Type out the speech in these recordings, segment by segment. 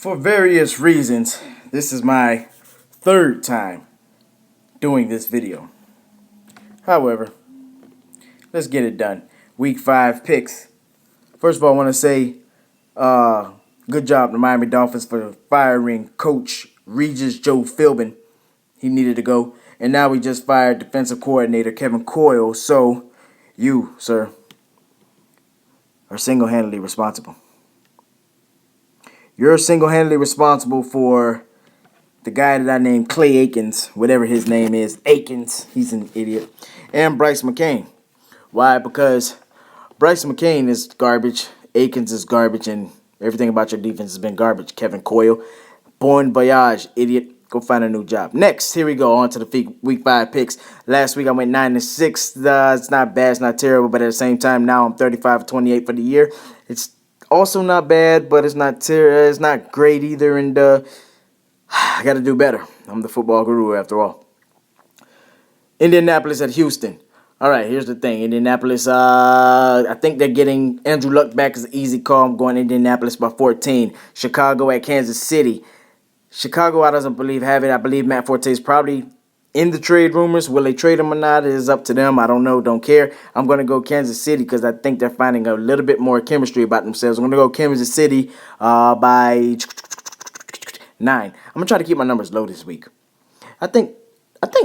For various reasons, this is my third time doing this video. However, let's get it done. Week 5 picks. First of all, I want to say good job to Miami Dolphins for firing Coach Regis Joe Philbin. He needed to go. And now we just fired defensive coordinator Kevin Coyle. So you, sir, are single-handedly responsible. You're single-handedly responsible for the guy that I named Clay Aikens, whatever his name is, Aikens, he's an idiot, and Bryce McCain. Why? Because Bryce McCain is garbage, Aikens is garbage, and everything about your defense has been garbage. Kevin Coyle, bon voyage, idiot. Go find a new job. Next, here we go, on to the week 5 picks. Last week I went 9-6. It's not bad, it's not terrible, but at the same time, now I'm 35-28 for the year. It's also not bad, but it's not it's not great either, and I got to do better. I'm the football guru after all. Indianapolis at Houston. All right, here's the thing. Indianapolis, I think they're getting Andrew Luck back as an easy call. I'm going Indianapolis by 14. Chicago at Kansas City. Chicago, I doesn't believe have it. I believe Matt Forte is probably in the trade rumors. Will they trade him or not? It is up to them. I don't know. Don't care. I'm going to go Kansas City because I think they're finding a little bit more chemistry about themselves. I'm going to go Kansas City by 9. I'm going to try to keep my numbers low this week. I think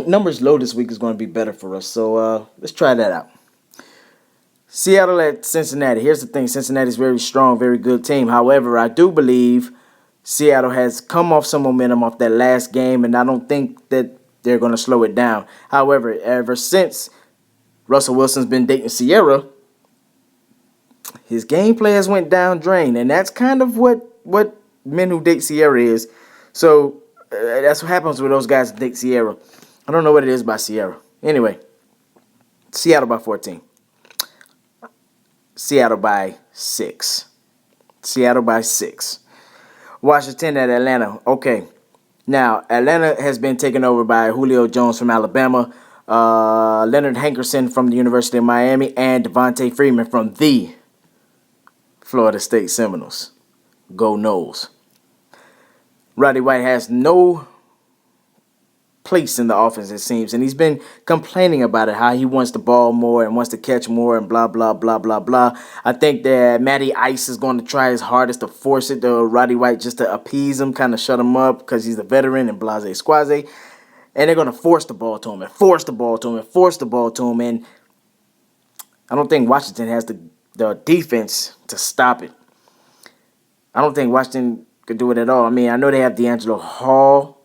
numbers low this week is going to be better for us. So let's try that out. Seattle at Cincinnati. Here's the thing. Cincinnati's very strong, very good team. However, I do believe Seattle has come off some momentum off that last game, and I don't think that they're going to slow it down. However, ever since Russell Wilson's been dating Sierra, his gameplay has went down drain, and that's kind of what men who date Sierra is. So that's what happens with those guys that date Sierra. I don't know what it is by Sierra. Anyway, Seattle by 14. Seattle by 6. Seattle by 6. Washington at Atlanta. Okay. Now, Atlanta has been taken over by Julio Jones from Alabama, Leonard Hankerson from the University of Miami, and Devontae Freeman from the Florida State Seminoles. Go Noles. Roddy White has no place in the offense, it seems, and he's been complaining about it, how he wants the ball more and wants to catch more and blah, blah, blah, blah, blah. I think that Matty Ice is going to try his hardest to force it to Roddy White just to appease him, kind of shut him up because he's a veteran and blase squaze. And they're going to force the ball to him and force the ball to him and force the ball to him. And I don't think Washington has the defense to stop it. I don't think Washington could do it at all. I mean, I know they have D'Angelo Hall.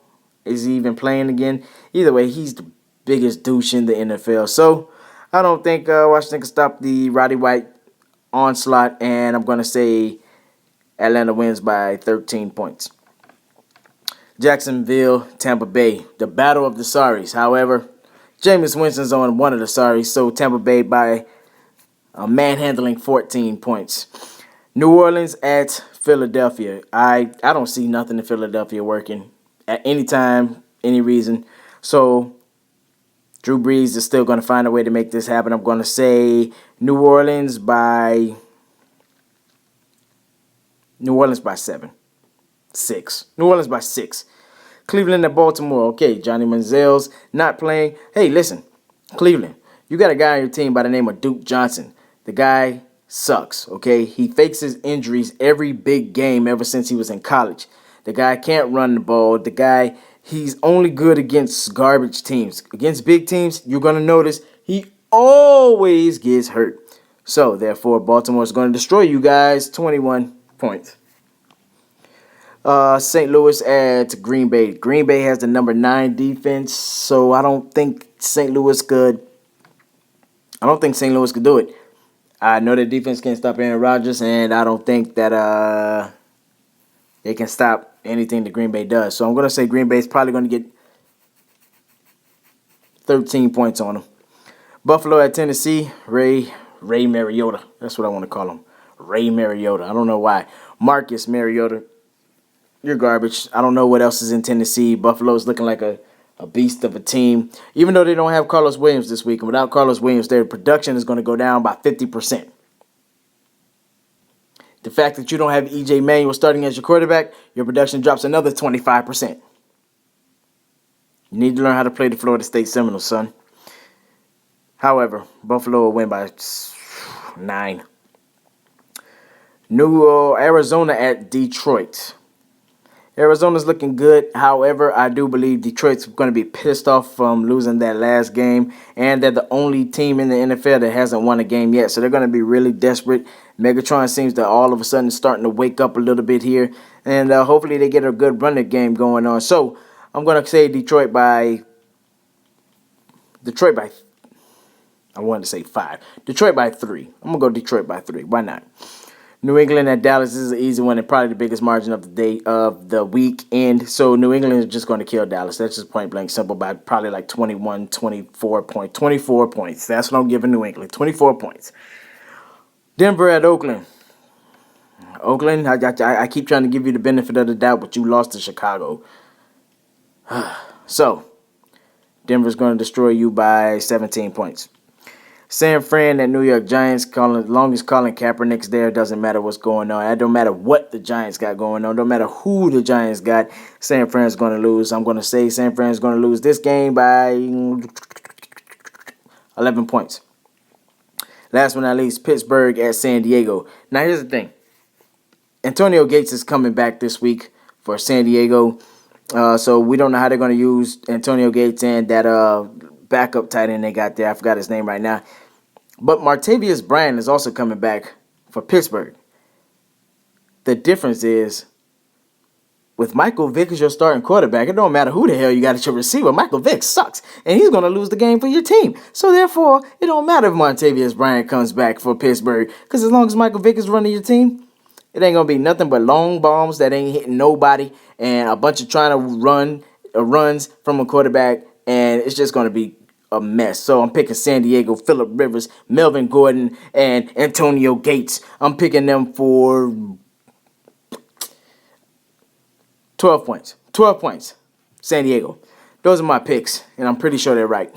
Is he even playing again? Either way, he's the biggest douche in the NFL. So I don't think Washington can stop the Roddy White onslaught. And I'm going to say Atlanta wins by 13 points. Jacksonville, Tampa Bay. The battle of the sorries. However, Jameis Winston's on one of the sorries. So Tampa Bay by manhandling 14 points. New Orleans at Philadelphia. I don't see nothing in Philadelphia working at any time, any reason. So Drew Brees is still going to find a way to make this happen. I'm going to say New Orleans by 7. 6. New Orleans by 6. Cleveland at Baltimore. Okay, Johnny Manziel's not playing. Hey, listen, Cleveland, you got a guy on your team by the name of Duke Johnson. The guy sucks, okay? He fakes his injuries every big game ever since he was in college. The guy can't run the ball. The guy, he's only good against garbage teams. Against big teams, you're going to notice he always gets hurt. So, therefore, Baltimore is going to destroy you guys. 21 points. St. Louis at Green Bay. Green Bay has the number 9 defense, so I don't think St. Louis could do it. I know that defense can't stop Aaron Rodgers, and I don't think that they can stop anything that Green Bay does. So I'm going to say Green Bay is probably going to get 13 points on them. Buffalo at Tennessee. Ray Mariota. That's what I want to call him. Ray Mariota. I don't know why. Marcus Mariota. You're garbage. I don't know what else is in Tennessee. Buffalo's looking like a beast of a team. Even though they don't have Carlos Williams this week. And without Carlos Williams, their production is going to go down by 50%. The fact that you don't have E.J. Manuel starting as your quarterback, your production drops another 25%. You need to learn how to play the Florida State Seminoles, son. However, Buffalo will win by 9. Arizona at Detroit. Arizona's looking good. However, I do believe Detroit's going to be pissed off from losing that last game, and they're the only team in the NFL that hasn't won a game yet. So they're going to be really desperate. Megatron seems to all of a sudden starting to wake up a little bit here, and hopefully they get a good running game going on. So I'm going to say Detroit by. I wanted to say 5. Detroit by 3. I'm going to go Detroit by 3. Why not? New England at Dallas is an easy one and probably the biggest margin of the day of the weekend. So New England is just going to kill Dallas. That's just point blank simple by probably like 24 points. That's what I'm giving New England. 24 points. Denver at Oakland. Oakland, I keep trying to give you the benefit of the doubt, but you lost to Chicago. So Denver's going to destroy you by 17 points. San Fran at New York Giants, as long as Colin Kaepernick's there, doesn't matter what's going on. It don't matter what the Giants got going on. Don't matter who the Giants got. San Fran's going to lose. I'm going to say San Fran's going to lose this game by 11 points. Last but not least, Pittsburgh at San Diego. Now, here's the thing. Antonio Gates is coming back this week for San Diego. So we don't know how they're going to use Antonio Gates and that backup tight end they got there. I forgot his name right now. But Martavius Bryant is also coming back for Pittsburgh. The difference is, with Michael Vick as your starting quarterback, it don't matter who the hell you got at your receiver. Michael Vick sucks, and he's going to lose the game for your team. So therefore, it don't matter if Martavius Bryant comes back for Pittsburgh, because as long as Michael Vick is running your team, it ain't going to be nothing but long bombs that ain't hitting nobody and a bunch of trying to runs from a quarterback, and it's just going to be a mess. So I'm picking San Diego, Phillip Rivers, Melvin Gordon, and Antonio Gates. I'm picking them for 12 points. 12 points. San Diego. Those are my picks, and I'm pretty sure they're right.